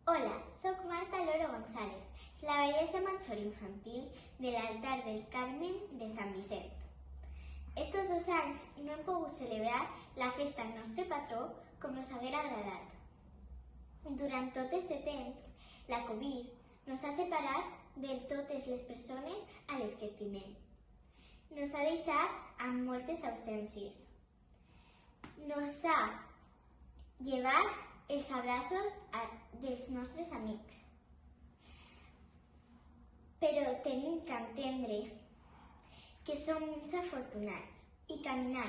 Hola, soc Marta Loro González, la bellesa major infantil de l'altar del Carmen de Sant Vicent. Estos 2 anys no hem pogut celebrar la festa del nostre patró com ens haguera agradat. Durant tot este temps, la Covid nos ha separat de totes les persones a les que estimem. Nos ha deixat amb moltes ausències. Nos ha llevat els abraços dels nostres amics. Però tenim que entendre que som uns afortunats i caminar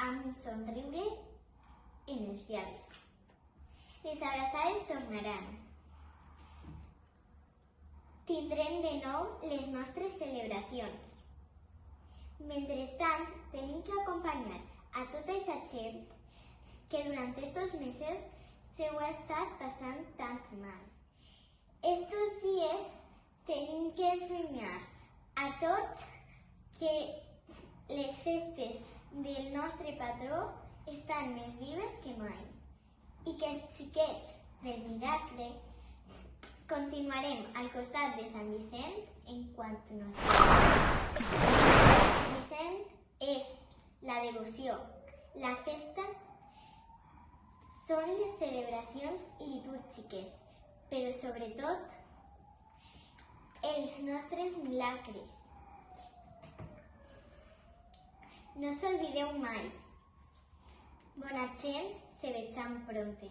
amb un somriure en els llavis. Les abraçades tornaran. Tindrem de nou les nostres celebracions. Mentrestant, tenim que acompanyar a tota aquesta gent que durant estos mesos se ho ha estat passant tan mal. Estos dies tenim que ensenyar a tots que les festes del nostre patró estan més vives que mai i que els xiquets del miracle continuarem al costat de Sant Vicent en quant nos queda. Sant Vicent és la devoció, la festa, són les celebracions litúrgiques, però sobretot els nostres milagres. No s'oblideu mai. Bona gent, se vejam pronte.